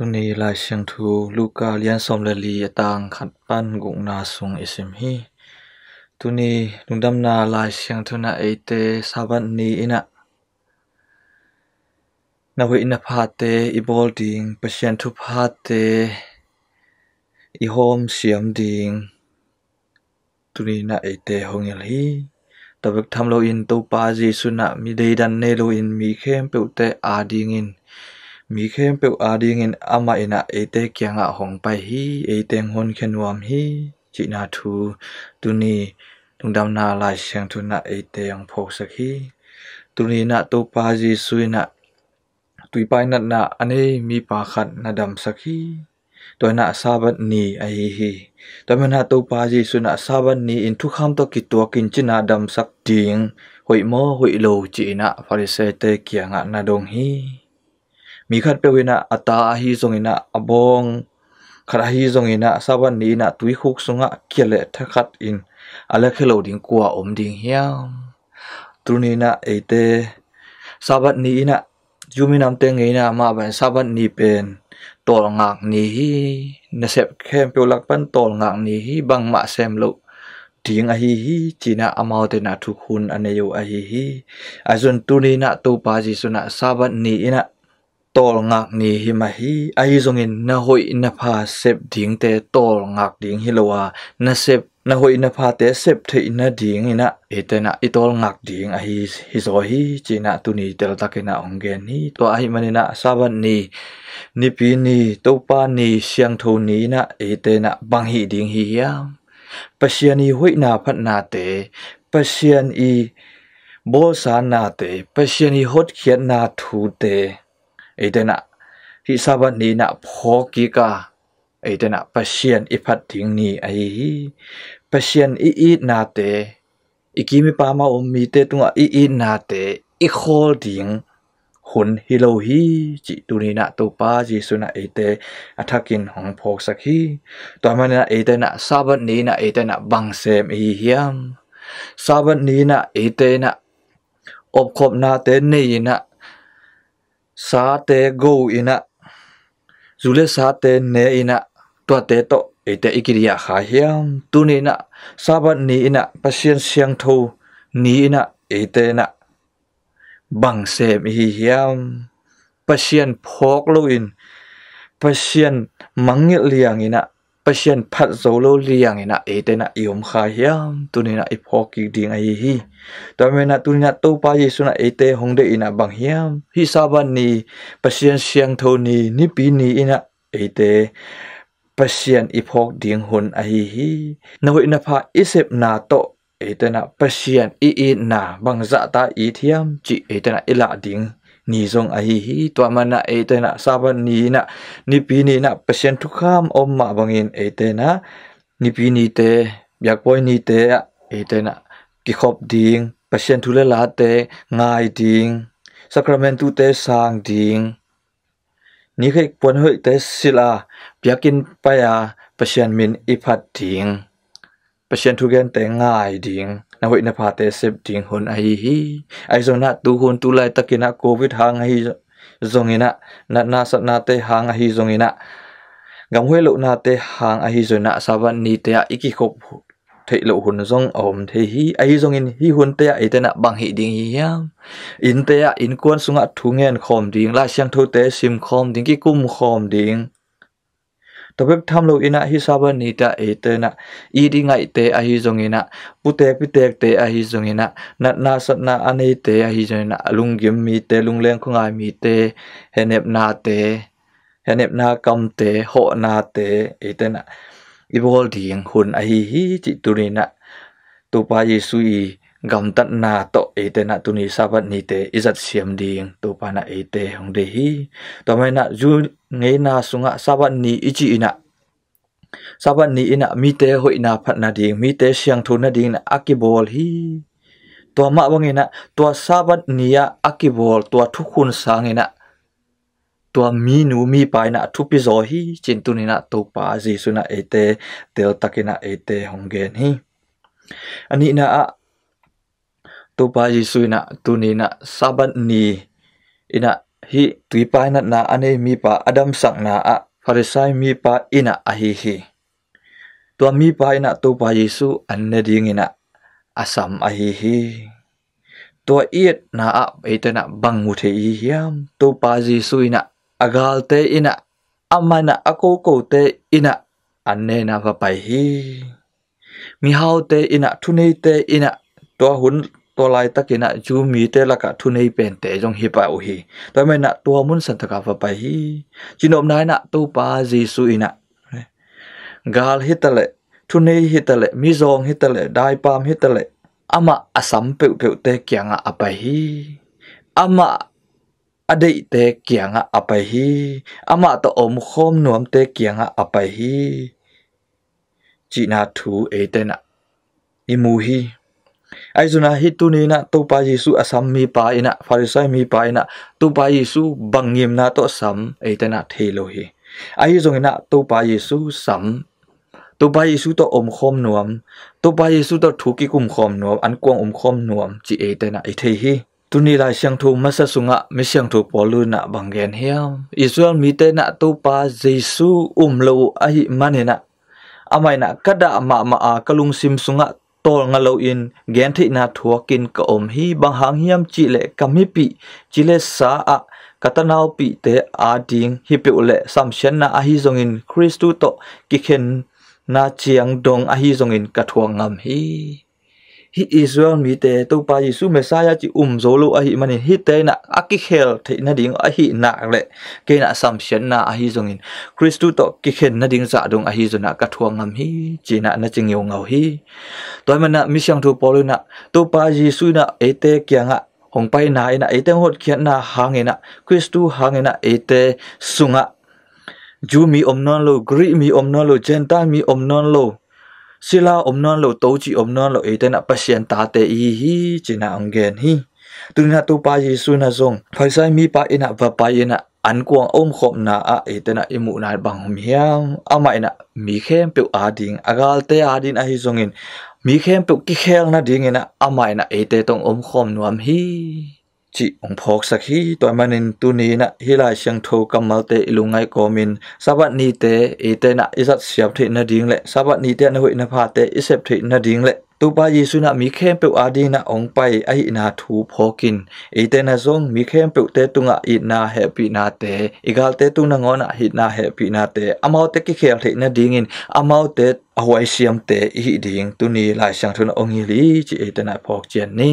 ตุนีลายเชียงทูลูกาเลียนสมเลลีต่างขัดปั้นกุงนาสุงอิสิมฮีตุนีลุงดำนาลายเชียงทูนาเอเตสาบันนีอินะนาวินพาเตอีบอลดิงเปเชียนทุพาเตอีโฮมเสียมดิงตุนีนาเอเตหงยลฮีตะเวกทำโลอินตูปาจีสุนะมีเดดันเนโลอินมีเข้มเปิวเตอาดิงินมีเข้มเปิวอาดิงินอามาอินะเอเตเกียงะหงไปฮีเอเตงฮนเขนวามฮีจินาทูตุนีลุงดำนาลายเชียงทุนะเอเตยังโพสักฮีตุนีนะตูปาจีสุนะตุยไปนัดนะอันนี้มีปาขัดนาดำสักฮีตัวน่ะซาบันนีไอฮีตัวมันน่ะตัวปาจีสุน่ะซาบันนีอินทุกคำตัวกิตัวกินจินาดำสักดิงหอยโมหอยโลจีน่ะฟาริเซเตเกียงะนาดงฮีมีขัดเปวินะอัตตาฮีทรงอินะอบงขัดฮีทรงอินะซาบันนีน่ะตุยคุกสุงะเกียเลทักขัดอินอะไรเคโลดิงกัวอมดิงเฮียมตุนีน่ะเอเตซาบันนีน่ะยูมินำเตงไงน่ะมาเป็นซาบันนีเป็นตอลงากนี้นเสพเข้มเปลักปันตอลงากนี้บังมาเซมลุดิงอหิฮีจีน่าอมาวเตนะทุกคนอันเยอหิฮีอาจนตุนีน่ะตูปาจิสุนะซาบันนี้น่ะตอลงากนี้ฮิมาฮีอหิจงอินนะหอยนะพาเสพดิงเตตอลงากดิงฮิโลวานะเสพนะหอยนะพาเตเสพเทอินะดิงอินะเอเตนะอิตอลงากดิงอหิฮิโซฮีจีน่าตุนีเตลตักนะองเกนีตัวอหิมันนะซาบันนี้นิปีนีตูปานีเชียงทูนีนะเอเตนะบังฮีดิงฮียามปะเชียนีหุยนาพัดนาเตปะเชียนอีโบสานาเตปะเชียนีฮดเขียนนาทูเตเอเตนะฮิซาบันนีนะพอกิกาเอเตนะปะเชียนอีพัดดิงนีไอฮีปะเชียนอีนาเตอีกิมิปามาอมมีเตตุงะอีนาเตอีโคดิงหุนฮิโลฮีจิตุนีนะตูปาจีสุนะเอเตอัทักินของพกสักฮีตัวมันนะเอเตนะซาบันนี้นะเอเตนะบังเซมอีเฮียมซาบันนี้นะเอเตนะอบขบนาเตนี่นะซาเตโกอินะจุเลซาเตเนอินะตัวเตโตเอเตอิกิริยาขาเฮียมตุนีนะซาบันนี้นะปัสเซียนเสียงทูนี้นะเอเตนะบังเซมฮีเฮียมปะเชียนพอกโลอินปะเชียนมังเงเลียงอินะปะเชียนพัดโซโลเลียงอินะเอเตนะอิอมคาเฮียมตุนีนะอิพอกิดิงไอฮีตอนเวนะตุนีนะตูปาเยสุนะเอเตหงเดอินะบังเฮียมฮิซาบันนีปะเชียนเชียงโทนีนิปีนีอินะเอเตปะเชียนอิพอกดิงหุนไอฮีนวินภาอิเซบนาโตเอเตนะปะเชียนอีนาบังจะตาอีเทียมจิเอเตนะอิละดิงนีซงอหิฮีตัวมันนะเอเตนะซาบันนีนะนิปีนีนะปะเชียนทุกขามอมมาบังอินเอเตนะนิปีนีเตอยากปอยนีเตอะเอเตนะกิขอบดิงปะเชียนทุเลลาเตง่ายดิงสักราเมนตุเตสางดิงนี่คือปวนเฮเตศิลาอยากกินไปอะปะเชียนมินอิพัดดิงปะเชียนทุเกนแต่ง่ายดิงนาวินภาเตเสพดิงหุนไอฮีไอโซนะตูหุนตูไลตะกินะโควิดหางไอซงอินะนัดนาสนาเตหางไอซงอินะกำห้วยลุนาเตหางไอโซนะซาบันนีเตอะอิกิขบเทลุหุนซงอมเทฮีไอซงอินฮีหุนเตอะไอเตนะบังฮีดิงฮียามอินเตอะอินกวนสุงะทุเงินคอมดิงลาเชียงทุเตซิมคอมดิงกิกุมคอมดิงตบทำโลอินะฮิซาบันนีตาเอเตนะอีดิงไอเตอะฮิซงอินะปุเตกปิเตกเตอะฮิซงอินะนัดนาสัตนาอันเอเตอะฮิซงอินะลุงกิมมีเตลุงเลงคุงไอมีเตเฮเนบนาเตเฮเนบนากัมเตโหนาเตเอเตนะอีบอลดิงหุนไอฮิจิตุนีนะตุปาเยซุยกัมตัดนาโตเอเตนะตุนีซาบันนีเตอิจัดเสียมดิงตุปานะเอเตหงเดฮีต่อมานะจูเงนาสุงะซาบันนีอิจิอินะซาบันนีอินะมีเตหอยนาพัดนาดิงมีเตเชียงทุนนาดิงนะอากิบอลฮีตัวมาบังอินะตัวซาบันนียอากิบอลตัวทุกคนสังอินะตัวมีหนูมีไปนะทุปิโซฮีจินตุนีนะตุปาจีสุนะเอเตเตลตักินะเอเตหงเกนฮีอันนี้นะตูปาจิสุนะตุนีนะซาบันนีอินะ hi tui pa na ane mi pa adam sak na a Pharisai mi pa ina hi tua mi pa ina tu pa Yesu anne ding ina asam hi tua iet na a etena bang mu the hiam tu pa Yesu ina agal te ina amana ako te ina anne na va pai hi mi hau te ina thunei te ina tua hun to lai takina ju mi te laka thunei pen te jong hi pa u hi to me na tua mun san taka va pai hi chinom nai na tu pa Jesu ina gal hitale thunei hitale mi zong hitale dai pam hitale ama asam pe te kyanga apai hi ama adei te kyanga apai hi ama to om khom nuam te kyanga apai hi china thu etena imu hi aizuna hituni na tu pa Yesu asam mi pa ina Pharisai mi pa ina tu pa Yesu bangim na to sam etena thelo hi aizong ina tu pa Yesu sam tu pa Yesu to om khom nuam tu pa Yesu to thuki kum khom nuam an kwang khom nuam chi etena i thei hi tuni lai siang thu masa sunga mi siang thu polu na bangen hiam Israel mi te na tu pa Yesu lo ahi manena amaina kada ma a kalung sim sunga tol ngalo in gen thi na thuakin ka om hi bang hang hiam chi le kamipi chi le sa a katanau pi te a ding hi pe ule samshen na a hi zong in Christu to ki khen na chiang dong a hi zong in ka thuang ngam hi Israel mi te to pa Yesu Messiah chi zolo a hi manin hi te na akikhel the na ding a hi na le ke na samshen na a hi zong in Christu to ki khen na ding za dong a hi zona ka thuang ngam hi china na ching yo ngau hi toy mana mi siang thu poluna to pa Yesu na ete kyanga hong pai na ina ete hot khian na hangena Christu hangena ete sunga ju mi omnon lo gri mi omnon lo gentile mi omnon lo sila omnon lo tochi omnon lo etena pasien ta te hi china ongen hi tuna tu pa Yesu na zong Pharisai mi pa ina va pa ina an kuang om khom na a etena imu na bang hum hiam ama ina mi khem pe ading agal te adin a hi zongin mi khem pe ki khel na ding ina ama ina ete tong om khom nuam hi chi ong phok sakhi toy manin tuni na hilai siang tho kamal te ilungai komin sabat ni te ete na izat siap the na ding le sabat ni te na hoi na pha te isep the na ding le tu pa Yesu na mi khem pe ading na ong pai ai na thu phokin ete na zong mi khem pe te tunga I na happy na te igal te tu na ngona hit na happy na te amau te ki khel the na ding in amau te awai siam te hi ding tuni lai siang thun ong hi li chi ete na phok chen ni